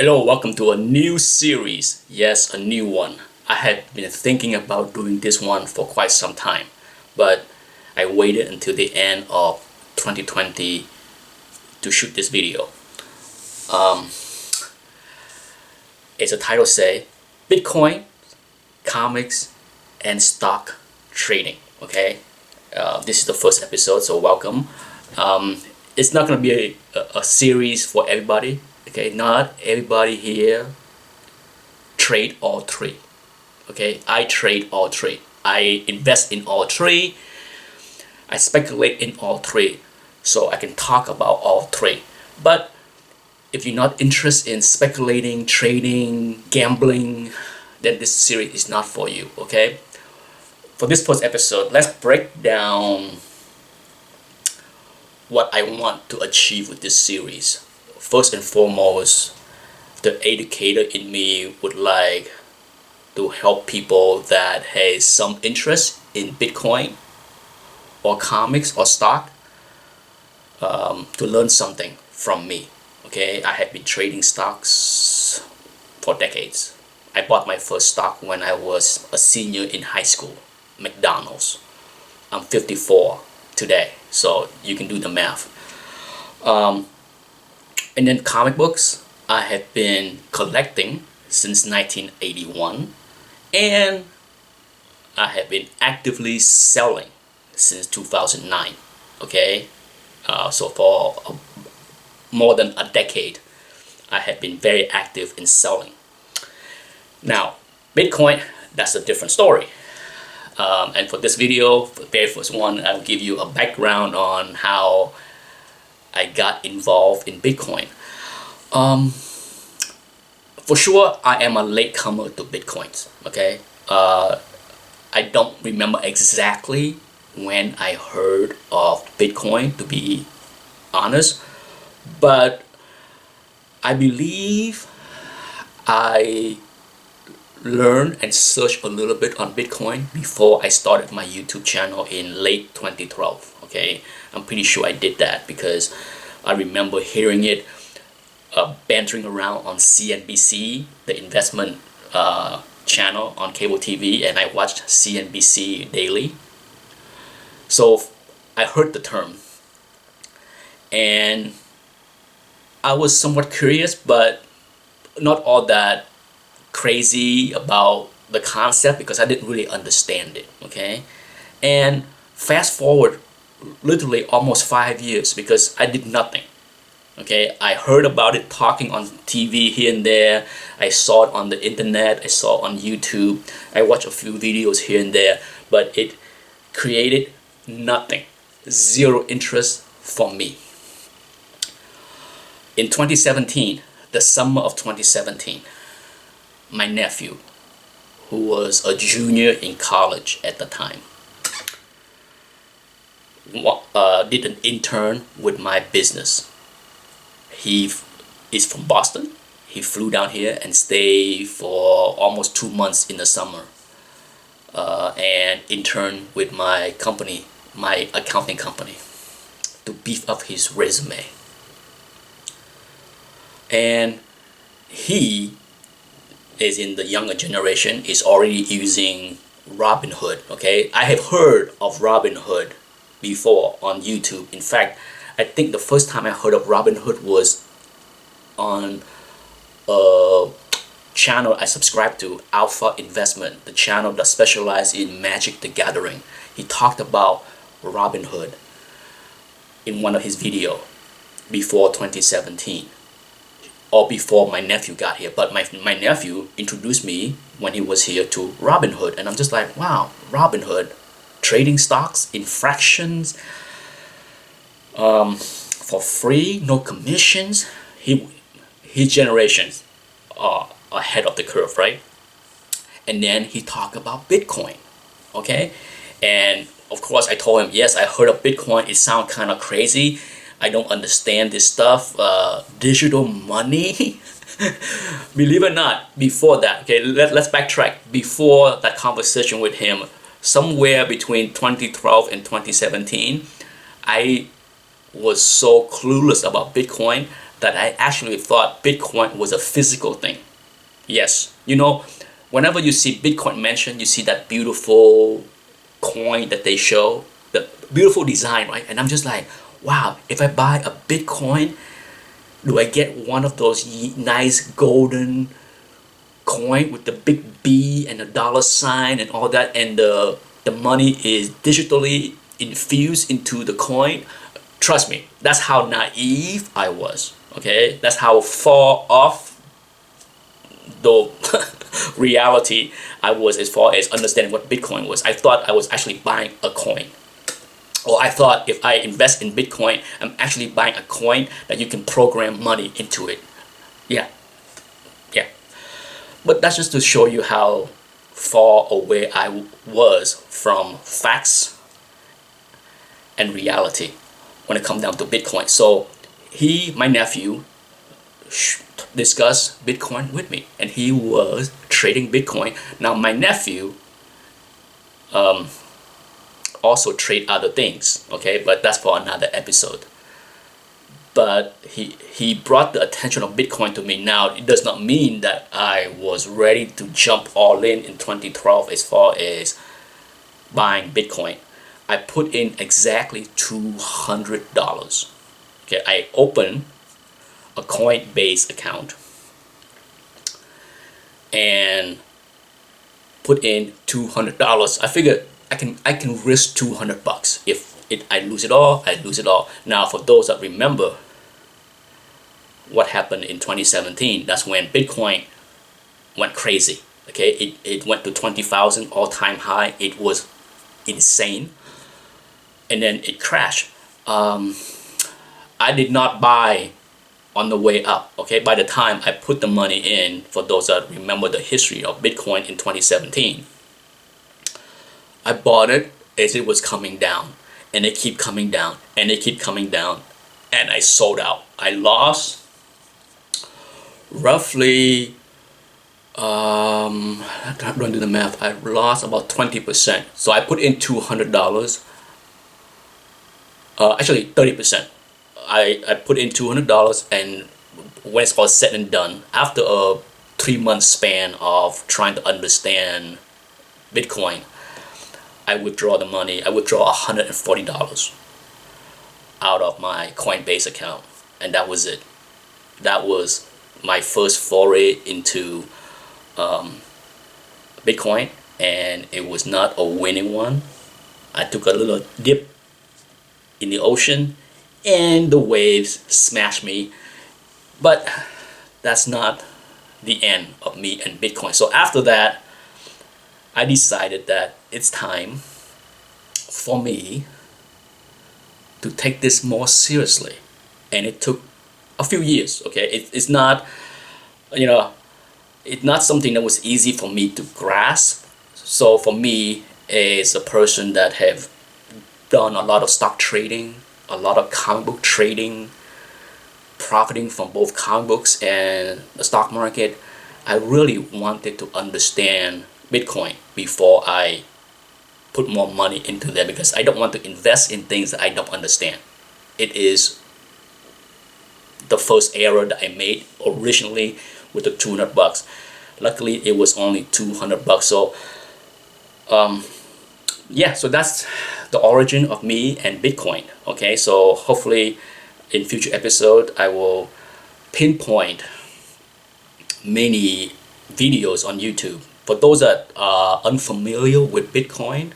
Hello, welcome to a new series. Yes, a new one. I had been thinking about doing this one for quite some time, but I waited until the end of 2020 to shoot this video. As the title say, Bitcoin, comics, and stock trading. Okay, this is the first episode, so welcome. It's not gonna be a series for everybody. Okay, not everybody here trade all three. Okay, I trade all three. I invest in all three. I speculate in all three, so I can talk about all three. But if you're not interested in speculating, trading, gambling, then this series is not for you. Okay, for this first episode, let's break down what I want to achieve with this series. First and foremost, the educator in me would like to help people that has some interest in Bitcoin or comics or stock to learn something from me. Okay, I have been trading stocks for decades. I bought my first stock when I was a senior in high school, McDonald's. I'm 54 today, so you can do the math. And then comic books, I have been collecting since 1981, and I have been actively selling since 2009. Okay, so for more than a decade, I have been very active in selling. Now, Bitcoin, that's a different story. And for this video, for the very first one, I'll give you a background on how I got involved in Bitcoin. For sure, I am a latecomer to Bitcoins. Okay, I don't remember exactly when I heard of Bitcoin, to be honest, but I believe I learned and searched a little bit on Bitcoin before I started my YouTube channel in late 2012. Okay, I'm pretty sure I did that because I remember hearing it bantering around on CNBC, the investment channel on cable TV, and I watched CNBC daily. So I heard the term, and I was somewhat curious, but not all that crazy about the concept because I didn't really understand it. Okay, and fast forward literally almost 5 years because I did nothing. Okay, I heard about it talking on TV here and there. I saw it on the internet. I saw it on YouTube. I watched a few videos here and there, but it created nothing, zero interest for me. In 2017, the summer of 2017, my nephew, who was a junior in college at the time, did an intern with my business. He is from Boston. He flew down here and stayed for almost 2 months in the summer and interned with my company, my accounting company, to beef up his resume. And he is in the younger generation, is already using Robinhood. Okay, I have heard of Robinhood before on YouTube. In fact, I think the first time I heard of Robinhood was on a channel I subscribed to, Alpha Investment, the channel that specializes in Magic the Gathering. He talked about Robinhood in one of his videos before 2017 or before my nephew got here. But my nephew introduced me when he was here to Robinhood, and I'm just like, wow, Robinhood, trading stocks in fractions, for free, no commissions. His generations are ahead of the curve, right? And then he talked about Bitcoin. Okay, and of course I told him, yes, I heard of Bitcoin. It sounds kind of crazy. I don't understand this stuff. Digital money. Believe it or not, before that, okay, let's backtrack. Before that conversation with him, somewhere between 2012 and 2017, I was so clueless about Bitcoin. that I actually thought Bitcoin was a physical thing. Yes, you know, whenever you see Bitcoin mentioned, you see that beautiful coin that they show, the beautiful design, right? And I'm just like, wow, if I buy a Bitcoin, do I get one of those nice golden coin with the big B and the dollar sign and all that, and the money is digitally infused into the coin? Trust me, that's how naive I was. Okay, that's how far off the reality I was as far as understanding what Bitcoin was. I thought I was actually buying a coin. Or I thought if I invest in Bitcoin, I'm actually buying a coin that you can program money into it. Yeah, yeah. But that's just to show you how far away I was from facts and reality when it comes down to Bitcoin. So my nephew, discussed Bitcoin with me, and he was trading Bitcoin. Now my nephew also trade other things, okay, but that's for another episode. But he brought the attention of Bitcoin to me. Now it does not mean that I was ready to jump all in 2012 as far as buying Bitcoin. I put in exactly $200. Okay, I opened a Coinbase account and put in $200. I figured I can risk $200. If I lose it all, I lose it all. Now, for those that remember what happened in 2017, that's when Bitcoin went crazy. Okay, it went to 20,000 all-time high. It was insane, and then it crashed. I did not buy on the way up. Okay, by the time I put the money in, for those that remember the history of Bitcoin in 2017, I bought it as it was coming down, and it keep coming down, and it keep coming down, and I sold out. I lost roughly, I'm going to do the math, I lost about 20%. So I put in $200, actually 30%. I put in $200, and when it's all said and done, after a 3-month span of trying to understand Bitcoin, I withdraw the money. I withdraw $140 out of my Coinbase account, and that was it. That was my first foray into Bitcoin, and it was not a winning one. I took a little dip in the ocean, and the waves smashed me. But that's not the end of me and Bitcoin. So after that, I decided that it's time for me to take this more seriously. And it took a few years, okay? It's not, you know, it's not something that was easy for me to grasp. So for me, as a person that have done a lot of stock trading, a lot of comic book trading, profiting from both comic books and the stock market, I really wanted to understand Bitcoin before I put more money into them, because I don't want to invest in things that I don't understand. It is the first error that I made originally with the $200. Luckily, it was only $200. So yeah, so that's the origin of me and Bitcoin. Okay, so hopefully in future episode I will pinpoint many videos on YouTube for those that are unfamiliar with Bitcoin,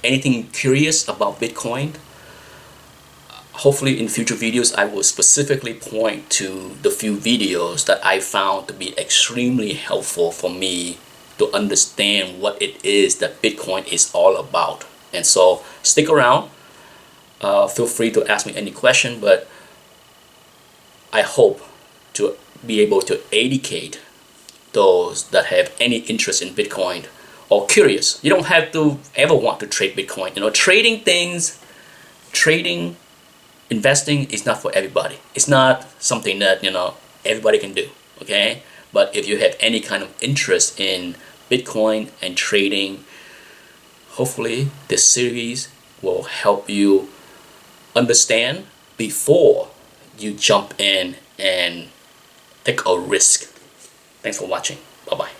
anything curious about Bitcoin. Hopefully in future videos I will specifically point to the few videos that I found to be extremely helpful for me to understand what it is that Bitcoin is all about. And so stick around, feel free to ask me any question, but I hope to be able to educate those that have any interest in Bitcoin or curious. You don't have to ever want to trade Bitcoin. You know, trading, investing is not for everybody. It's not something that, you know, everybody can do, okay? But if you have any kind of interest in Bitcoin and trading, hopefully this series will help you understand before you jump in and take a risk. Thanks for watching. Bye bye.